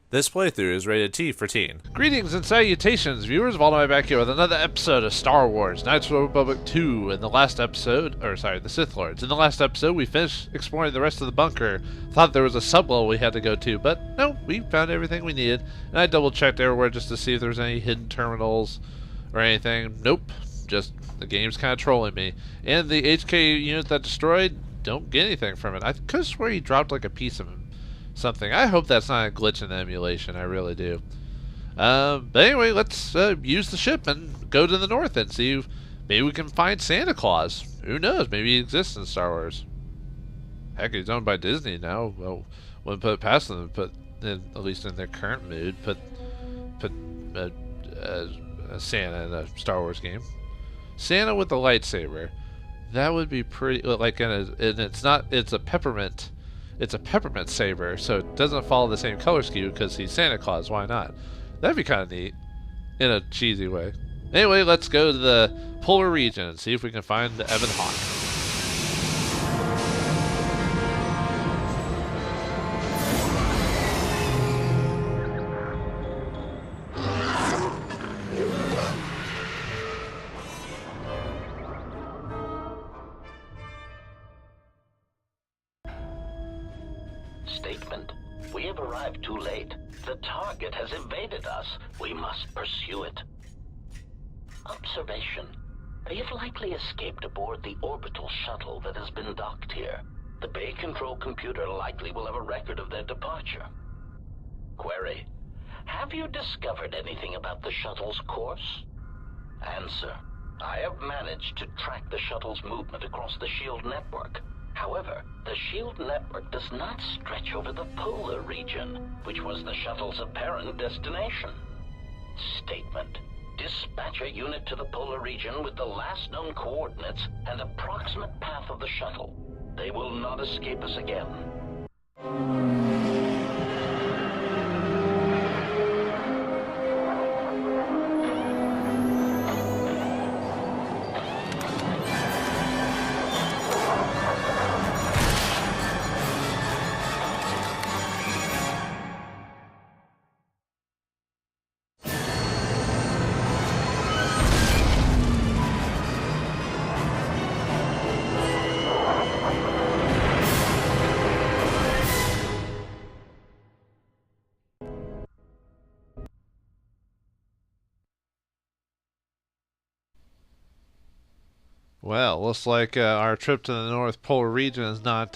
This playthrough is rated T for teen. Greetings and salutations, viewers. Vauldemare back here with another episode of Star Wars: Knights of the Old Republic 2. In the last episode, the Sith Lords. In the last episode, we finished exploring the rest of the bunker. Thought there was a sub-level we had to go to, but no, we found everything we needed. And I double-checked everywhere just to see if there was any hidden terminals or anything. Nope, just the game's kind of trolling me. And the HK unit that destroyed, don't get anything from it. I could swear he dropped like a piece of something. I hope that's not a glitch in the emulation. I really do. But anyway, let's use the ship and go to the north and see if maybe we can find Santa Claus. Who knows? Maybe he exists in Star Wars. Heck, he's owned by Disney now. Well, wouldn't put it past them to put, at least in their current mood, put Santa in a Star Wars game. Santa with the lightsaber. That would be pretty. Like, and it's not. It's a peppermint. It's a peppermint saber, so it doesn't follow the same color scheme because he's Santa Claus. Why not? That'd be kind of neat, in a cheesy way. Anyway, let's go to the polar region and see if we can find the Ebon Hawk. Statement. We have arrived too late. The target has evaded us. We must pursue it. Observation. They have likely escaped aboard the orbital shuttle that has been docked here. The bay control computer likely will have a record of their departure. Query. Have you discovered anything about the shuttle's course? Answer. I have managed to track the shuttle's movement across the shield network. However, the shield network does not stretch over the polar region, which was the shuttle's apparent destination. Statement. Dispatch a unit to the polar region with the last known coordinates and approximate path of the shuttle. They will not escape us again. Well, looks like our trip to the North Polar region is not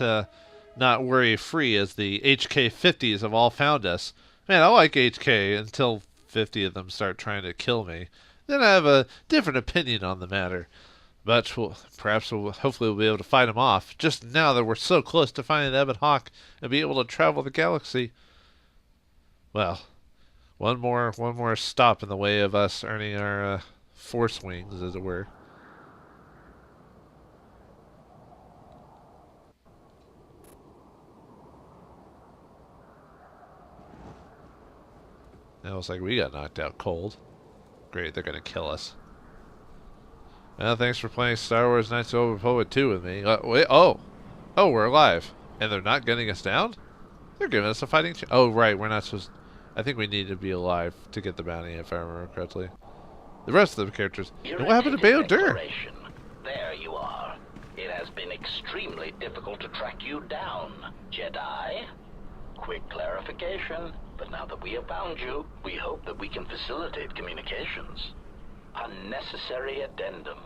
worry-free, as the HK-50s have all found us. Man, I like HK until 50 of them start trying to kill me. Then I have a different opinion on the matter. But hopefully we'll be able to fight them off, just now that we're so close to finding the Ebon Hawk and be able to travel the galaxy. Well, one more stop in the way of us earning our force wings, as it were. It looks like we got knocked out cold. Great, they're gonna kill us. Well, thanks for playing Star Wars Knights of the Old Republic 2 with me. Wait, oh, we're alive. And they're not gunning us down? They're giving us a fighting chance. Oh, right, we're not supposed... I think we need to be alive to get the bounty, if I remember correctly. The rest of the characters... And what happened to BioWare? There you are. It has been extremely difficult to track you down, Jedi. Quick clarification, but now that we have found you, we hope that we can facilitate communications. Unnecessary addendum,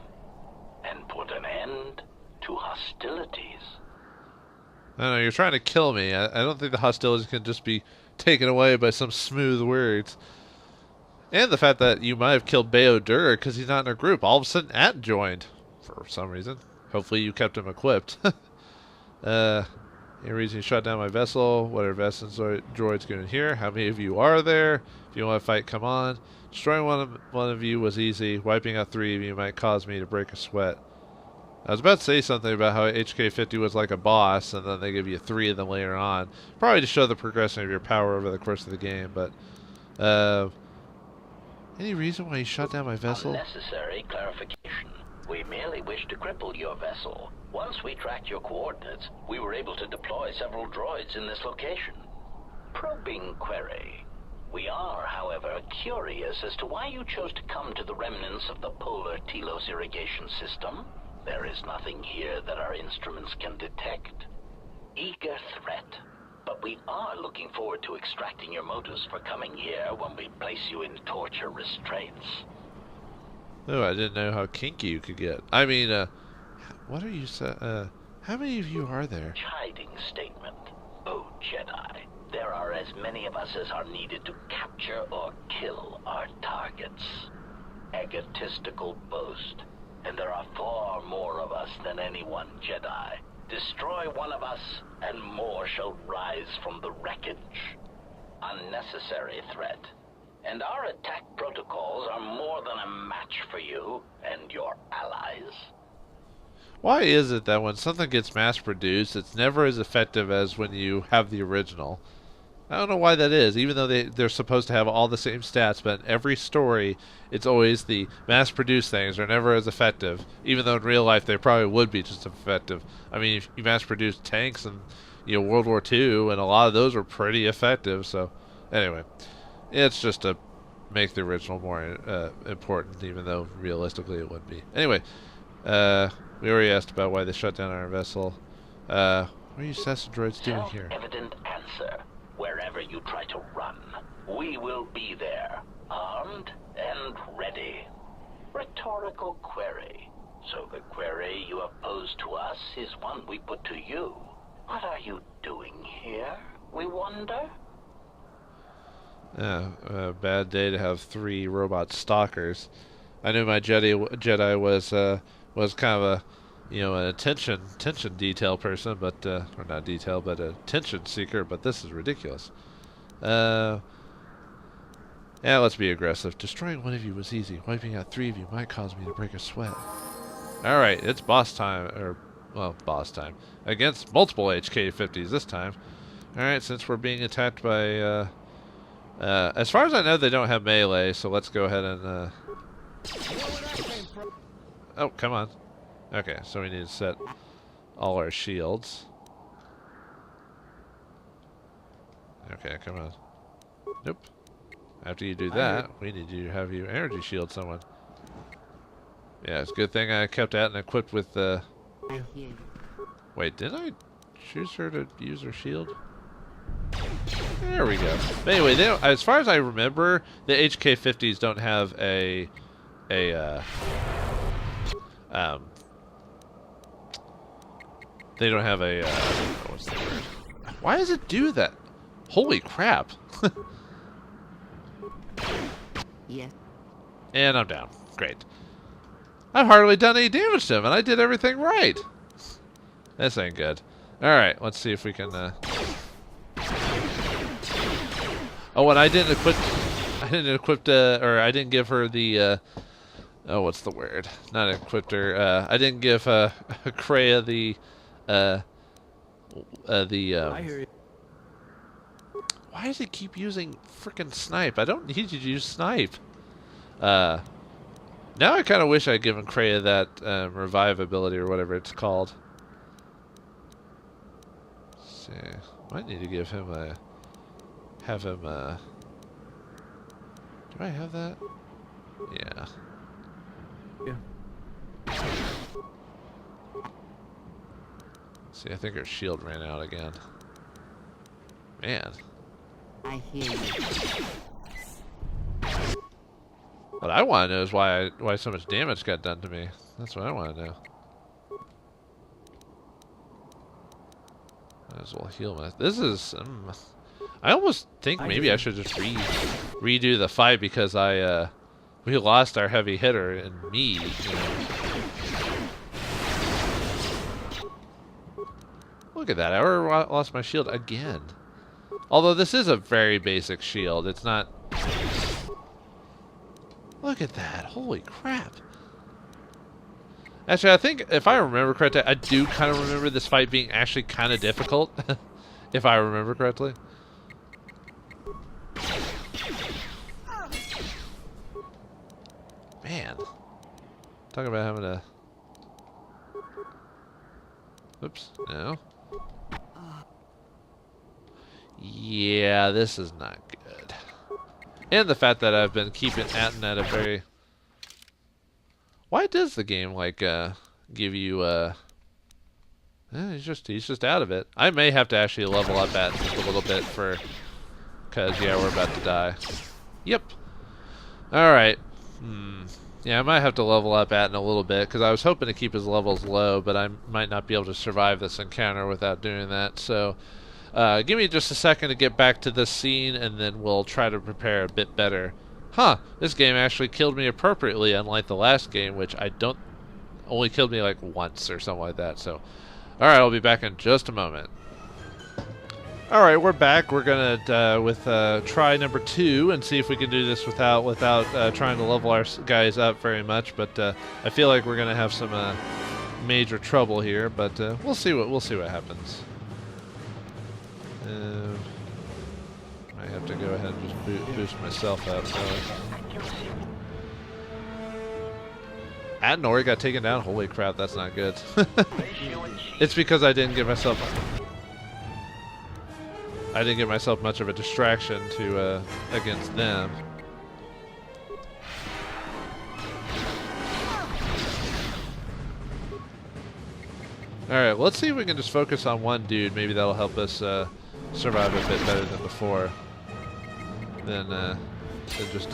and put an end to hostilities. I don't know, you're trying to kill me. I don't think the hostilities can just be taken away by some smooth words. And the fact that you might have killed BioWare because he's not in our group. All of a sudden, At joined for some reason. Hopefully you kept him equipped. Any reason you shot down my vessel? What are vessels droids doing here? How many of you are there? If you want to fight, come on. Destroying one of you was easy. Wiping out 3 of you might cause me to break a sweat. I was about to say something about how HK-50 was like a boss, and then they give you 3 of them later on. Probably to show the progression of your power over the course of the game, but... any reason why you shot down my vessel? Unnecessary clarification. We merely wish to cripple your vessel. Once we tracked your coordinates, we were able to deploy several droids in this location. Probing query. We are, however, curious as to why you chose to come to the remnants of the polar Telos irrigation system. There is nothing here that our instruments can detect. Eager threat. But we are looking forward to extracting your motives for coming here when we place you in torture restraints. Oh, I didn't know how kinky you could get. I mean, what are you how many of you are there? Chiding statement. Oh, Jedi. There are as many of us as are needed to capture or kill our targets. Egotistical boast. And there are far more of us than any one Jedi. Destroy one of us, and more shall rise from the wreckage. Unnecessary threat. And our attack protocols are more than a match for you and your allies. Why is it that when something gets mass-produced, it's never as effective as when you have the original? I don't know why that is, even though they're supposed to have all the same stats, but in every story, it's always the mass-produced things are never as effective, even though in real life they probably would be just as effective. I mean, if you mass-produce tanks in World War II, and a lot of those were pretty effective, so anyway, it's just to make the original more important, even though realistically it would be. Anyway, we already asked about why they shut down our vessel. What are you assassin droids doing here? Self-evident answer. Wherever you try to run, we will be there, armed and ready. Rhetorical query. So the query you have posed to us is one we put to you. What are you doing here, we wonder? A bad day to have 3 robot stalkers. I knew my Jedi was kind of a an attention detail person, but or not detail, but a attention seeker. But this is ridiculous. Yeah, let's be aggressive. Destroying one of you was easy. Wiping out 3 of you might cause me to break a sweat. All right, it's boss time, boss time against multiple HK-50s this time. All right, since we're being attacked by, as far as I know, they don't have melee, so let's go ahead and. Oh, come on. Okay, so we need to set all our shields. Okay, come on. Nope. After you do that, we need to have you energy shield someone. Yeah, it's a good thing I kept that and equipped with the... Wait, didn't I choose her to use her shield? There we go. But anyway, they don't, as far as I remember, the HK-50s don't have they don't have a, what's the word? Why does it do that? Holy crap. Yeah. And I'm down. Great. I've hardly done any damage to him, and I did everything right. This ain't good. Alright, let's see if we can, Oh, and I didn't equip, or I didn't give her the, oh, what's the word? Not equipped her, I didn't give, Kreia the, I hear you. Why does it keep using frickin' snipe? I don't need you to use snipe. Now I kind of wish I'd given Kreia that revive ability or whatever it's called. Let's see, might need to give him a. Have him. Do I have that? Yeah. Yeah. See, I think her shield ran out again. Man. I hear you. What I want to know is why so much damage got done to me. That's what I want to know. Might as well heal my. This is. I almost think maybe I should just redo the fight because we lost our heavy hitter and me. Look at that! I already lost my shield again. Although this is a very basic shield, it's not. Look at that! Holy crap! Actually, I think if I remember correctly, I do kind of remember this fight being actually kind of difficult, if I remember correctly. Man, talking about having a. Oops, no. Yeah, this is not good. And the fact that I've been keeping Atten at a very... Why does the game, like, give you, he's just out of it. I may have to actually level up Atten just a little bit for... Because, yeah, we're about to die. Yep. Alright. Yeah, I might have to level up Atten a little bit, because I was hoping to keep his levels low, but I might not be able to survive this encounter without doing that, so... give me just a second to get back to this scene, and then we'll try to prepare a bit better. Huh, this game actually killed me appropriately, unlike the last game, which I don't... only killed me like once or something like that, so... Alright, I'll be back in just a moment. Alright, we're back. We're gonna, with try number 2, and see if we can do this without trying to level our guys up very much, but I feel like we're gonna have some major trouble here, but we'll see what happens. I have to go ahead and just boost myself up. Adnor got taken down. Holy crap, that's not good. It's because I didn't give myself much of a distraction to against them. All right, let's see if we can just focus on one dude. Maybe that'll help us survive a bit better than before. Than just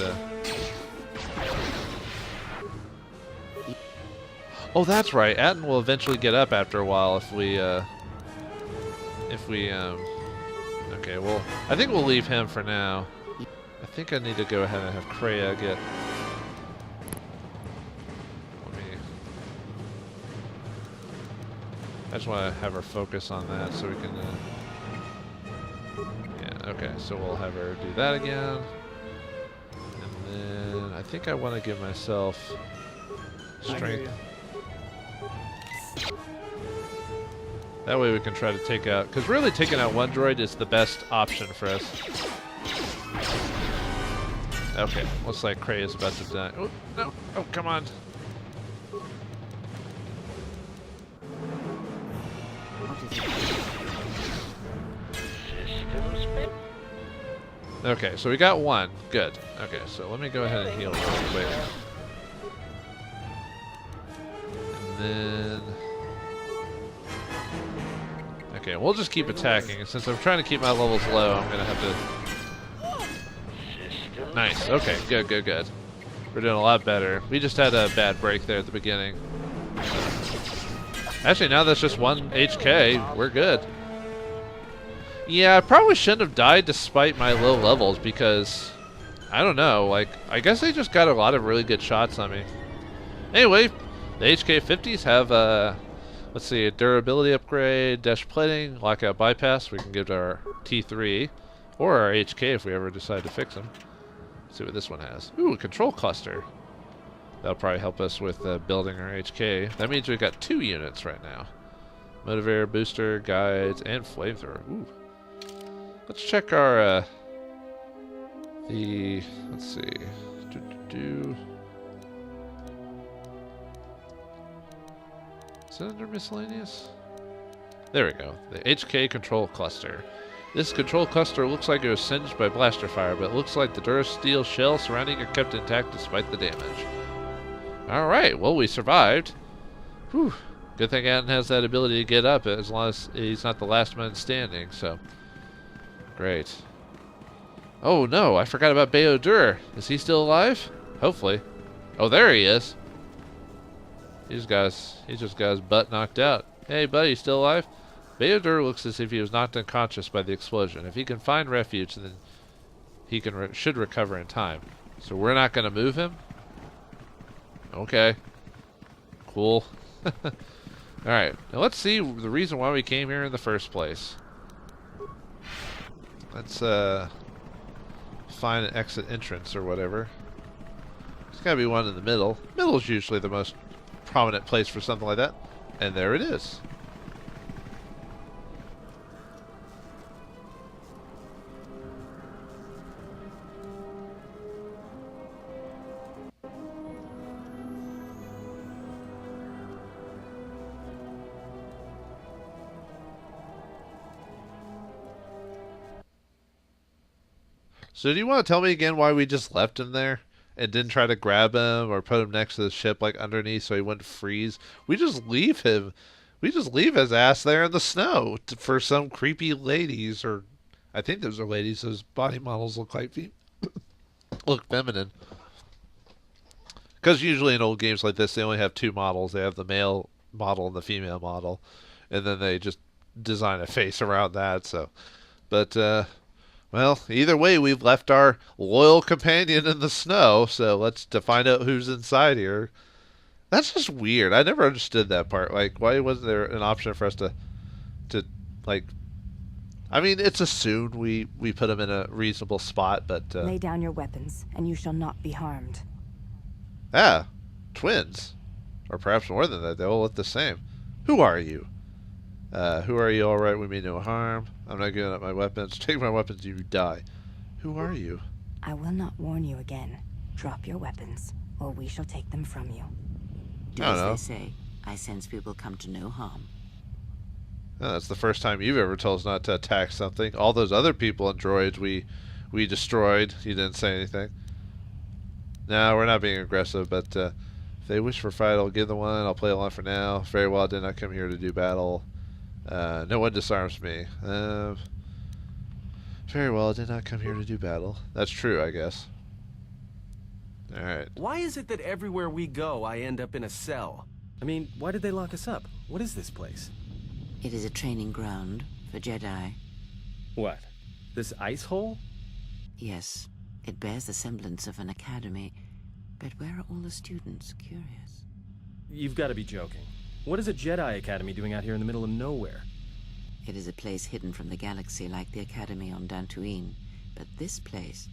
Oh, that's right. Atten will eventually get up after a while if we okay, well, I think we'll leave him for now. I think I need to go ahead and have Kreia get... I just want to have her focus on that so we can... Yeah, okay, so we'll have her do that again. And then I think I want to give myself strength. That way we can try to take out... Because really taking out one droid is the best option for us. Okay, looks like Kreia is about to die. Oh, no! Oh, come on! Okay, so we got one. Good. Okay, so let me go ahead and heal real quick. And then... Okay, we'll just keep attacking. And since I'm trying to keep my levels low, I'm going to have to... Nice. Okay, good, good, good. We're doing a lot better. We just had a bad break there at the beginning. Actually, now that's just one HK. We're good. Yeah, I probably shouldn't have died despite my low levels because, I don't know, like, I guess they just got a lot of really good shots on me. Anyway, the HK50s have, let's see, a durability upgrade, dash plating, lockout bypass. We can give to our T3 or our HK if we ever decide to fix them. Let's see what this one has. Ooh, a control cluster. That'll probably help us with building our HK. That means we've got 2 units right now. Motivator, booster, guides, and flamethrower. Ooh. Let's check our, let's see. Is it under miscellaneous? There we go. The HK control cluster. This control cluster looks like it was singed by blaster fire, but it looks like the Durasteel shell surrounding it kept intact despite the damage. Alright, well, we survived. Whew. Good thing Atten has that ability to get up as long as he's not the last man standing, so... Great. Oh no, I forgot about BioWare. Is he still alive? Hopefully. Oh, there he is. He just got his butt knocked out. Hey buddy, you still alive? BioWare looks as if he was knocked unconscious by the explosion. If he can find refuge, then he can should recover in time. So we're not going to move him? Okay. Cool. Alright, now let's see the reason why we came here in the first place. Let's find an exit entrance or whatever. There's gotta be one in the middle. Middle's usually the most prominent place for something like that. And there it is. So do you want to tell me again why we just left him there and didn't try to grab him or put him next to the ship, like underneath, so he wouldn't freeze? We just leave him. We just leave his ass there in the snow for some creepy ladies, or I think those are ladies. Those body models look like look feminine. Because usually in old games like this, they only have two models. They have the male model and the female model, and then they just design a face around that. So, but well, either way, we've left our loyal companion in the snow. So let's to find out who's inside here. That's just weird. I never understood that part. Like, why wasn't there an option for us to like? I mean, it's assumed we put him in a reasonable spot, but Lay down your weapons, and you shall not be harmed. Twins, or perhaps more than that. They all look the same. Who are you? Who are you? All right, we mean no harm. I'm not giving up my weapons. Take my weapons, you die. Who are you? I will not warn you again. Drop your weapons, or we shall take them from you. Do I don't as know. they say. I sense people come to no harm. Oh, that's the first time you've ever told us not to attack something. All those other people and droids we destroyed. You didn't say anything. No, we're not being aggressive, but if they wish for a fight, I'll give them one. I'll play along for now. Very well, I did not come here to do battle. No one disarms me. Very well, I did not come here to do battle. That's true, I guess. Alright. Why is it that everywhere we go, I end up in a cell? I mean, why did they lock us up? What is this place? It is a training ground for Jedi. What? This ice hole? Yes, it bears the semblance of an academy. But where are all the students? Curious. You've got to be joking. What is a Jedi Academy doing out here in the middle of nowhere? It is a place hidden from the galaxy like the academy on Dantooine. But this place...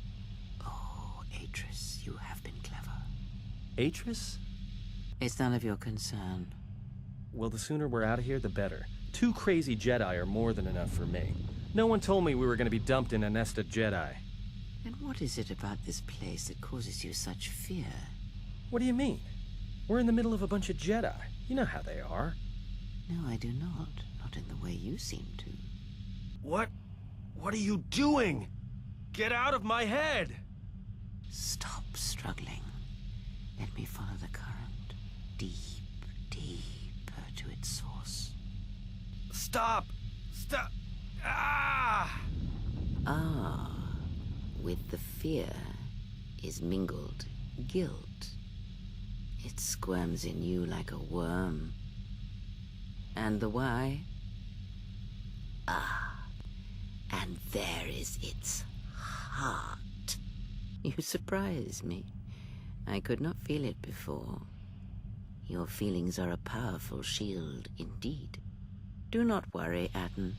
Oh, Atris, you have been clever. Atris? It's none of your concern. Well, the sooner we're out of here, the better. 2 crazy Jedi are more than enough for me. No one told me we were going to be dumped in a nest of Jedi. And what is it about this place that causes you such fear? What do you mean? We're in the middle of a bunch of Jedi. You know how they are. No, I do not. Not in the way you seem to. What are you doing? Get out of my head! Stop struggling. Let me follow the current. Deep, deeper to its source. Stop! Stop! Ah! Ah, with the fear is mingled guilt. It squirms in you like a worm. And the why? Ah, and there is its heart. You surprise me. I could not feel it before. Your feelings are a powerful shield indeed. Do not worry, Atten.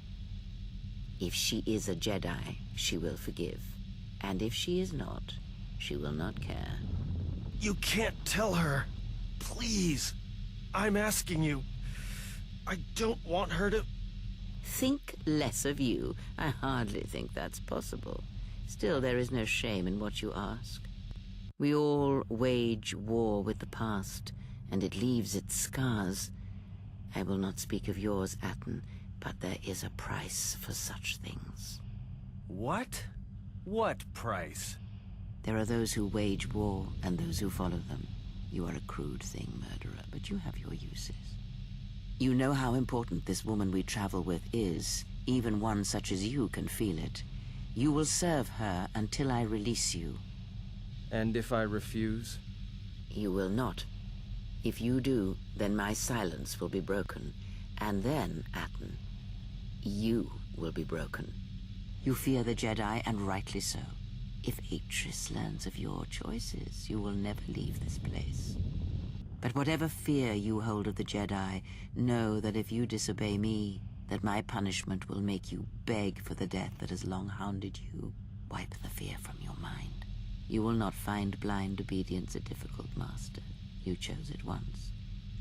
If she is a Jedi, she will forgive. And if she is not, she will not care. You can't tell her. Please. I'm asking you. I don't want her to... Think less of you. I hardly think that's possible. Still, there is no shame in what you ask. We all wage war with the past, and it leaves its scars. I will not speak of yours, Atten, but there is a price for such things. What? What price? There are those who wage war and those who follow them. You are a crude thing, murderer, but you have your uses. You know how important this woman we travel with is. Even one such as you can feel it. You will serve her until I release you. And if I refuse? You will not. If you do, then my silence will be broken. And then, Atten, you will be broken. You fear the Jedi, and rightly so. If Atris learns of your choices, you will never leave this place. But whatever fear you hold of the Jedi, know that if you disobey me, that my punishment will make you beg for the death that has long hounded you. Wipe the fear from your mind. You will not find blind obedience a difficult master. You chose it once.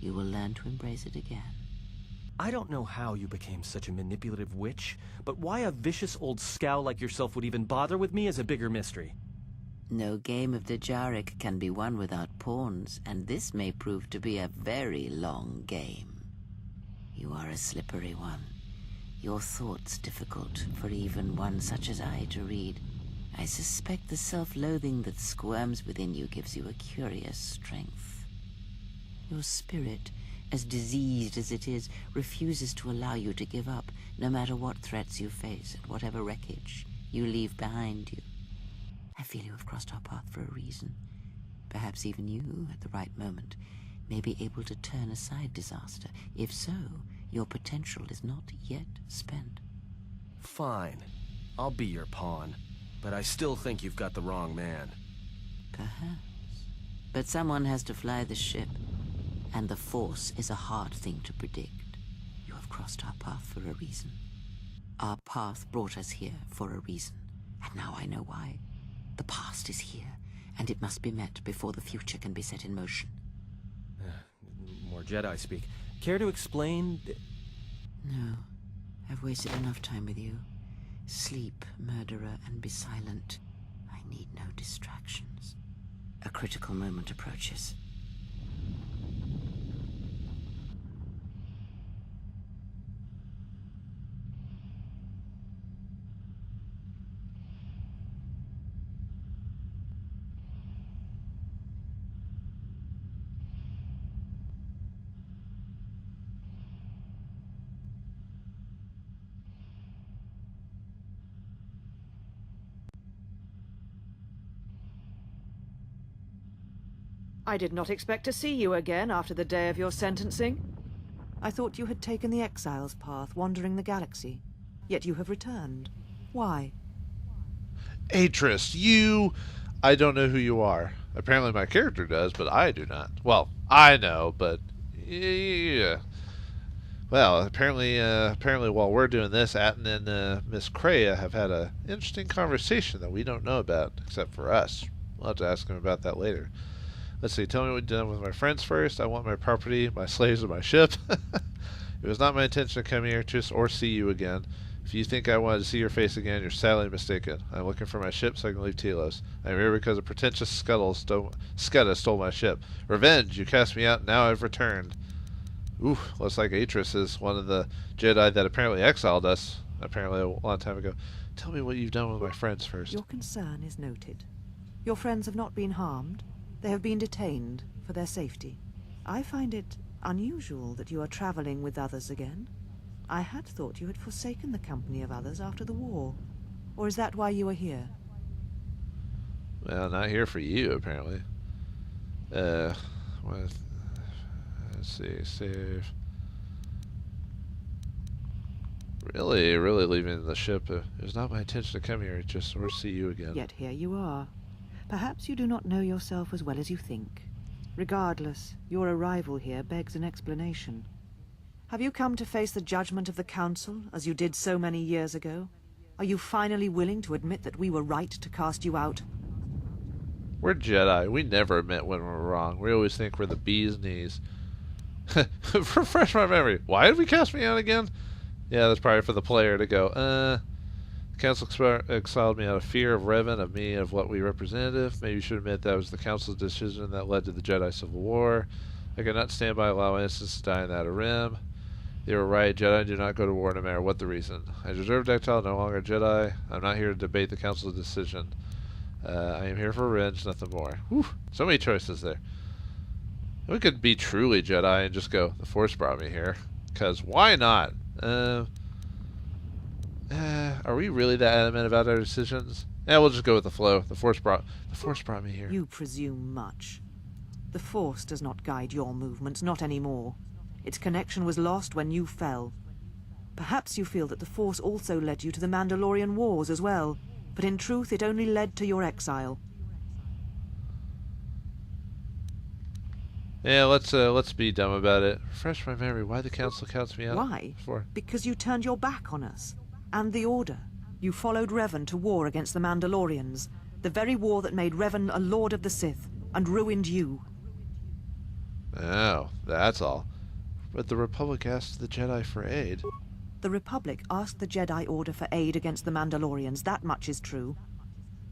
You will learn to embrace it again. I don't know how you became such a manipulative witch, but why a vicious old scowl like yourself would even bother with me is a bigger mystery. No game of Dejaric can be won without pawns, and this may prove to be a very long game. You are a slippery one. Your thoughts difficult for even one such as I to read, I suspect the self-loathing that squirms within you gives you a curious strength. Your spirit, as diseased as it is, refuses to allow you to give up, no matter what threats you face and whatever wreckage you leave behind you. I feel you have crossed our path for a reason. Perhaps even you, at the right moment, may be able to turn aside disaster. If so, your potential is not yet spent. Fine. I'll be your pawn. But I still think you've got the wrong man. Perhaps. But someone has to fly the ship. And the Force is a hard thing to predict. You have crossed our path for a reason. Our path brought us here for a reason. And now I know why. The past is here, and it must be met before the future can be set in motion. More Jedi speak. Care to explain? No. I've wasted enough time with you. Sleep, murderer, and be silent. I need no distractions. A critical moment approaches. I did not expect to see you again after the day of your sentencing. I thought you had taken the exile's path, wandering the galaxy. Yet you have returned. Why? Atris, you... I don't know who you are. Apparently my character does, but I do not. Well, I know, but... yeah. Well, apparently while we're doing this, Atten and Miss Kreia have had an interesting conversation that we don't know about, except for us. We'll have to ask him about that later. Let's see, tell me what you've done with my friends first. I want my property, my slaves, and my ship. It was not my intention to come here or see you again. If you think I wanted to see your face again, you're sadly mistaken. I'm looking for my ship so I can leave Telos. I'm here because a pretentious Sketta stole my ship. Revenge! You cast me out, and now I've returned. Ooh, looks like Atris is one of the Jedi that apparently exiled us, apparently a long time ago. Tell me what you've done with my friends first. Your concern is noted. Your friends have not been harmed. They have been detained for their safety. I find it unusual that you are traveling with others again. I had thought you had forsaken the company of others after the war. Or is that why you are here? Well, not here for you, apparently. Let's see, save. Really leaving the ship. It was not my intention to come here, just or see you again. Yet here you are. Perhaps you do not know yourself as well as you think. Regardless, your arrival here begs an explanation. Have you come to face the judgment of the Council, as you did so many years ago? Are you finally willing to admit that we were right to cast you out? We're Jedi. We never admit when we're wrong. We always think we're the bee's knees. Refresh my memory. Why did we cast me out again? Yeah, that's probably for the player to go, The Council exiled me out of fear of Revan, of me, of what we represented. Maybe you should admit that was the Council's decision that led to the Jedi Civil War. I could not stand by allowing innocents to die in that rim. They were right. Jedi do not go to war no matter what the reason. I deserve exile, no longer a Jedi. I'm not here to debate the Council's decision. I am here for revenge, nothing more. Whew, so many choices there. We could be truly Jedi and just go, the Force brought me here. Because why not? Are we really that adamant about our decisions? Yeah, we'll just go with the flow. The Force brought me here. You presume much. The Force does not guide your movements, not anymore. Its connection was lost when you fell. Perhaps you feel that the Force also led you to the Mandalorian Wars as well, but in truth it only led to your exile. Yeah, let's be dumb about it. Refresh my memory. Why the Council counts me out? Why? Because you turned your back on us. And the Order. You followed Revan to war against the Mandalorians. The very war that made Revan a Lord of the Sith, and ruined you. Oh, that's all. But the Republic asked the Jedi for aid. The Republic asked the Jedi Order for aid against the Mandalorians, that much is true.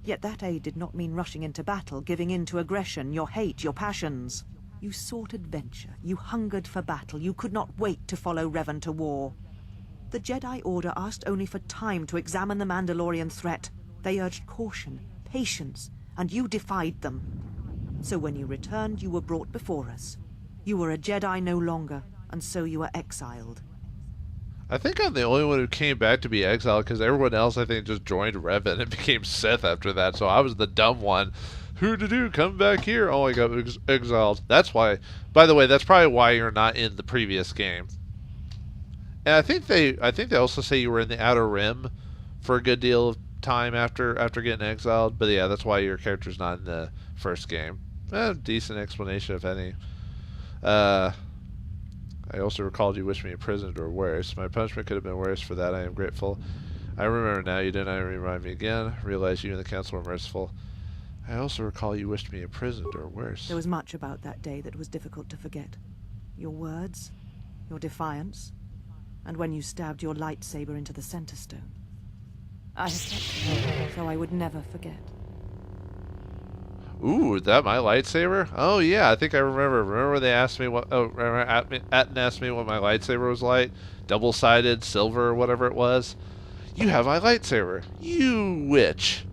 Yet that aid did not mean rushing into battle, giving in to aggression, your hate, your passions. You sought adventure, you hungered for battle, you could not wait to follow Revan to war. The Jedi Order asked only for time to examine the Mandalorian threat. They urged caution, patience, and you defied them. So when you returned, you were brought before us. You were a Jedi no longer, and so you were exiled. I think I'm the only one who came back to be exiled, because everyone else, I think, just joined Revan and became Sith after that, so I was the dumb one. Who to do? Come back here. Oh, I got exiled. That's why, by the way, that's probably why you're not in the previous game. And I think they also say you were in the Outer Rim for a good deal of time after getting exiled, but yeah, that's why your character's not in the first game. Decent explanation, if any. I also recalled you wished me imprisoned or worse. My punishment could have been worse. For that I am grateful. I remember now you did not remind me again. Realize you and the council were merciful. I also recall you wished me imprisoned or worse. There was much about that day that was difficult to forget. Your words, your defiance, and when you stabbed your lightsaber into the center stone. I have kept it, so I would never forget. Ooh, is that my lightsaber? Oh yeah, I think I remember. Remember when they asked me what? Oh, remember Atten asked me what my lightsaber was like? Double-sided, silver, or whatever it was. You have my lightsaber. You witch.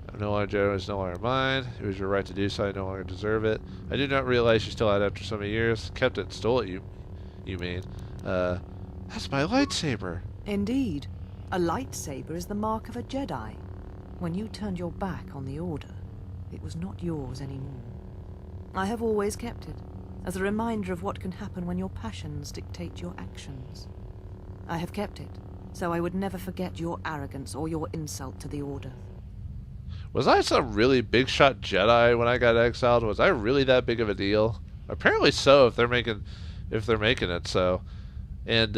I'm no longer Jedi. It's no longer mine. It was your right to do so. I no longer deserve it. I did not realize you still had after so many years. Kept it and stole it. You mean? That's my lightsaber. Indeed, a lightsaber is the mark of a Jedi. When you turned your back on the Order, it was not yours anymore. I have always kept it, as a reminder of what can happen when your passions dictate your actions. I have kept it, so I would never forget your arrogance or your insult to the Order. Was I some really big shot Jedi when I got exiled? Was I really that big of a deal? Apparently so, if they're making it so. And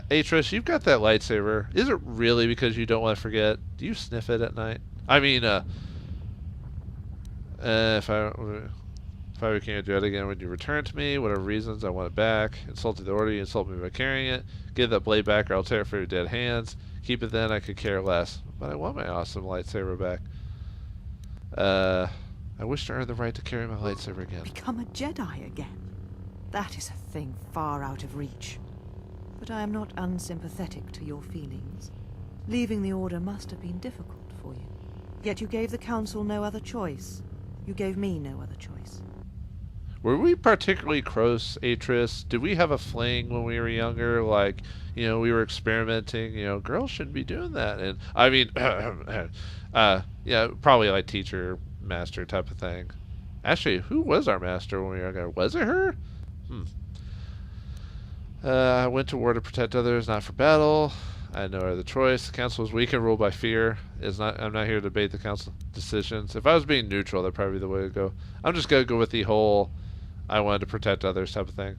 Atris, you've got that lightsaber. Is it really because you don't want to forget? Do you sniff it at night? I mean, if I became a Jedi again, would you return to me? Whatever reasons, I want it back. Insulted the Order, you insult me by carrying it. Give that blade back or I'll tear it from your dead hands. Keep it then, I could care less. But I want my awesome lightsaber back. I wish to earn the right to carry my lightsaber again. Become a Jedi again? That is a thing far out of reach. But I am not unsympathetic to your feelings. Leaving the Order must have been difficult for you. Yet you gave the Council no other choice. You gave me no other choice. Were we particularly close, Atris? Did we have a fling when we were younger? Like, you know, we were experimenting. You know, girls shouldn't be doing that. And I mean, yeah, probably like teacher, master type of thing. Actually, who was our master when we were younger? Was it her? I went to war to protect others, not for battle. I had no other choice. The council is weak and ruled by fear. I'm not here to debate the council decisions. If I was being neutral, that'd probably be the way to go. I'm just gonna go with the whole I wanted to protect others type of thing.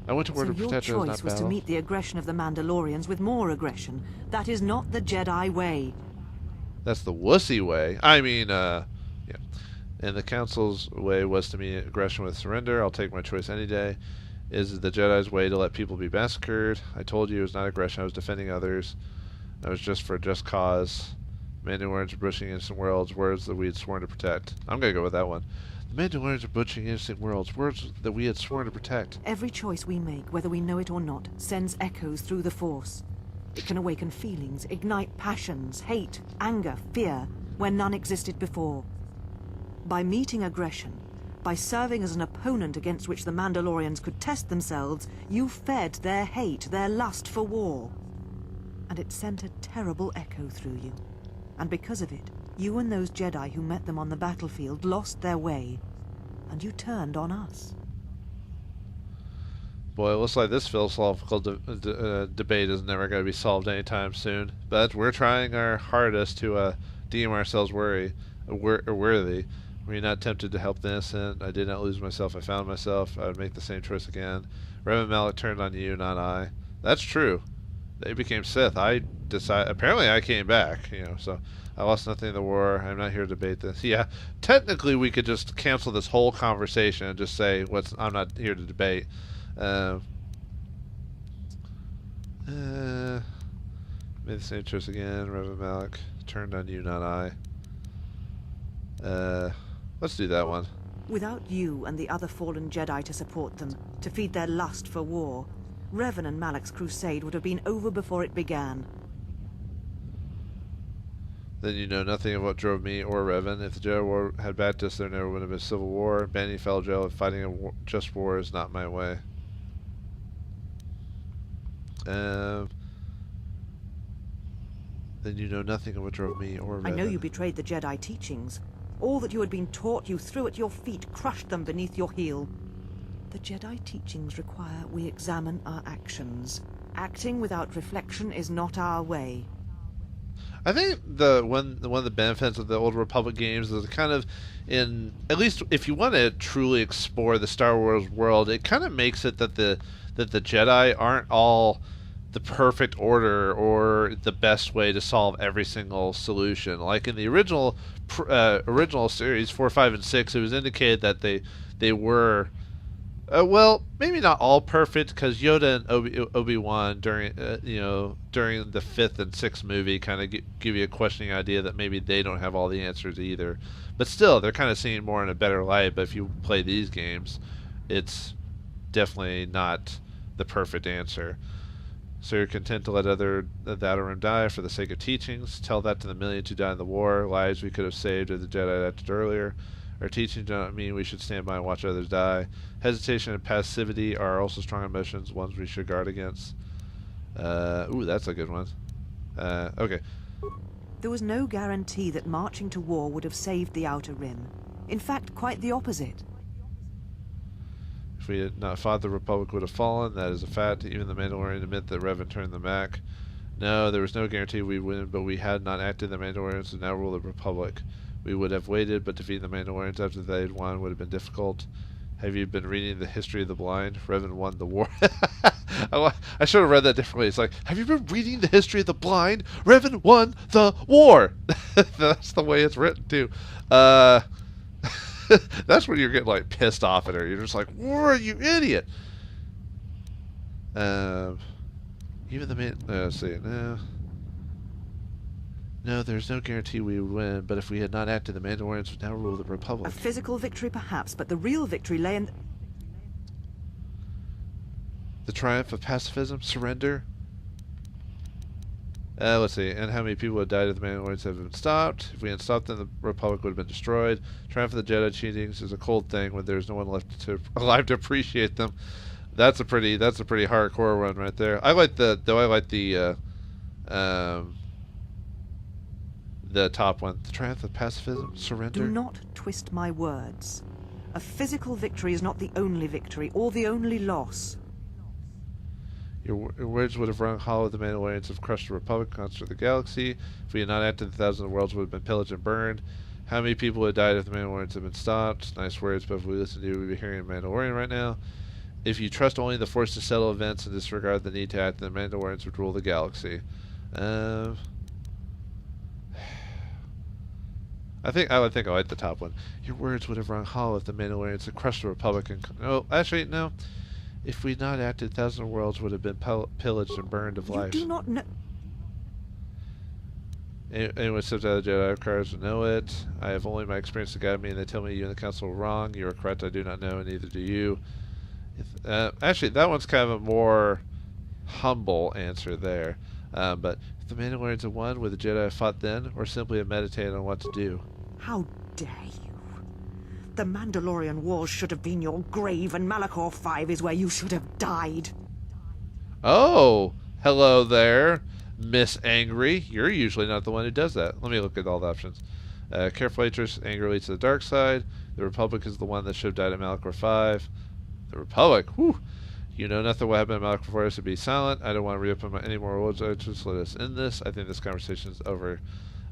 I went to war to protect others, not battle. Your choice was to meet the aggression of the Mandalorians with more aggression. That is not the Jedi way. That's the wussy way. I mean, yeah. And the council's way was to meet aggression with surrender. I'll take my choice any day. Is the Jedi's way to let people be massacred? I told you it was not aggression. I was defending others. I was just for a just cause. Mandalorians are butchering innocent worlds. Words that we had sworn to protect. I'm going to go with that one. The Mandalorians are butchering innocent worlds. Words that we had sworn to protect. Every choice we make, whether we know it or not, sends echoes through the Force. It can awaken feelings, ignite passions, hate, anger, fear, where none existed before. By meeting aggression, by serving as an opponent against which the Mandalorians could test themselves, you fed their hate, their lust for war. And it sent a terrible echo through you. And because of it, you and those Jedi who met them on the battlefield lost their way, and you turned on us. Boy, it looks like this philosophical debate is never going to be solved anytime soon. But we're trying our hardest to deem ourselves worthy. Were you not tempted to help the innocent? I did not lose myself. I found myself. I would make the same choice again. Revan Malak turned on you, not I. That's true. They became Sith. Apparently I came back, you know, so I lost nothing in the war. I'm not here to debate this. Yeah, technically we could just cancel this whole conversation and just say, I'm not here to debate. Made the same choice again. Revan Malak turned on you, not I. Let's do that one. Without you and the other fallen Jedi to support them, to feed their lust for war, Revan and Malak's crusade would have been over before it began. Then you know nothing of what drove me or Revan. If the Jedi War had backed us, there never would have been a civil war. Banning fellow Jedi and fighting a just war is not my way. Then you know nothing of what drove me or Revan. I know you betrayed the Jedi teachings. All that you had been taught, you threw at your feet, crushed them beneath your heel. The Jedi teachings require we examine our actions. Acting without reflection is not our way. I think one of the benefits of the Old Republic games is kind of, at least if you want to truly explore the Star Wars world, it kind of makes it that the Jedi aren't all the perfect order or the best way to solve every single solution. Like in the original series 4, 5, and 6, it was indicated that they were well, maybe not all perfect, because Yoda and Obi-Wan during during the 5th and 6th movie kind of give you a questioning idea that maybe they don't have all the answers either. But still, they're kind of seen more in a better light. But if you play these games, it's definitely not the perfect answer. So you're content to let that or him die for the sake of teachings. Tell that to the millions who died in the war. Lives we could have saved if the Jedi acted earlier. Our teachings do not mean we should stand by and watch others die. Hesitation and passivity are also strong emotions, ones we should guard against. Ooh, that's a good one. Okay. There was no guarantee that marching to war would have saved the Outer Rim. In fact, quite the opposite. If we had not fought, the Republic would have fallen. That is a fact. Even the Mandalorian admit that Revan turned them back. No, there was no guarantee we'd win, but we had not acted. The Mandalorians would now rule the Republic. We would have waited, but defeating the Mandalorians after they had won would have been difficult. Have you been reading the history of the blind? Revan won the war. I should have read that differently. It's like, have you been reading the history of the blind? Revan won the war. That's the way it's written too. That's when you're getting like pissed off at her. You're just like, "War, you idiot!" Even the man. Let's see. No, there's no guarantee we would win, but if we had not acted, the Mandalorians would now rule the Republic. A physical victory, perhaps, but the real victory lay in... The triumph of pacifism? Surrender? Let's see. And how many people had died if the Mandalorians had been stopped? If we had stopped them, the Republic would have been destroyed. Triumph of the Jedi cheatings is a cold thing when there's no one left alive to appreciate them. That's a pretty hardcore one right there. I like the top one. The triumph of pacifism? Surrender? Do not twist my words. A physical victory is not the only victory, or the only loss. Your words would have rung hollow. The Mandalorians have crushed the Republic, conquered the galaxy. If we had not acted, the thousands of worlds would have been pillaged and burned. How many people would have died if the Mandalorians had been stopped? Nice words, but if we listen to you, we'd be hearing a Mandalorian right now. If you trust only the Force to settle events and disregard the need to act, the Mandalorians would rule the galaxy. I think I like the top one. Your words would have rung hollow if the Mandalorians had crushed the Republic and... Oh, actually, no. If we'd not acted, thousands of worlds would have been pillaged and burned of life. You do not know... Anyone steps out of the Jedi cars would know it. I have only my experience to guide me, and they tell me you and the Council are wrong. You are correct, I do not know, and neither do you. Actually, that one's kind of a more humble answer there. But if the Mandalorians had won, would the Jedi have fought then, or simply have meditated on what to do? How dare you? The Mandalorian Wars should have been your grave, and Malachor 5 is where you should have died. Oh, hello there, Miss Angry. You're usually not the one who does that. Let me look at all the options. Careful Waitress, anger leads to the dark side. The Republic is the one that should have died at Malachor 5. The Republic, whew. You know nothing what happened at Malachor 4, so be silent. I don't want to reopen any more words. Just let us end this. I think this conversation is over.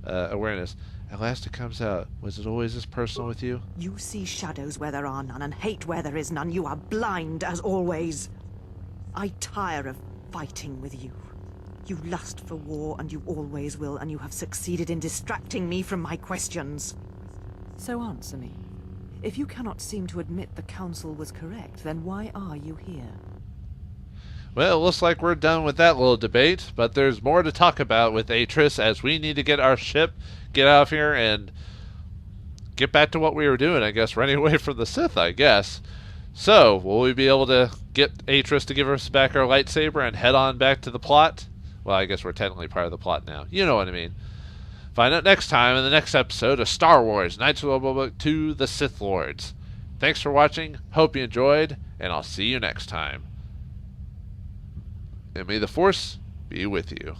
Awareness. At last it comes out. Was it always this personal with you? You see shadows where there are none, and hate where there is none. You are blind, as always. I tire of fighting with you. You lust for war, and you always will, and you have succeeded in distracting me from my questions. So answer me. If you cannot seem to admit the Council was correct, then why are you here? Well, it looks like we're done with that little debate, but there's more to talk about with Atris, as we need to get our ship, get out of here, and get back to what we were doing, I guess, running away from the Sith, I guess. So, will we be able to get Atris to give us back our lightsaber and head on back to the plot? Well, I guess we're technically part of the plot now. You know what I mean. Find out next time in the next episode of Star Wars Knights of the Old Republic 2: The Sith Lords. Thanks for watching, hope you enjoyed, and I'll see you next time. And may the Force be with you.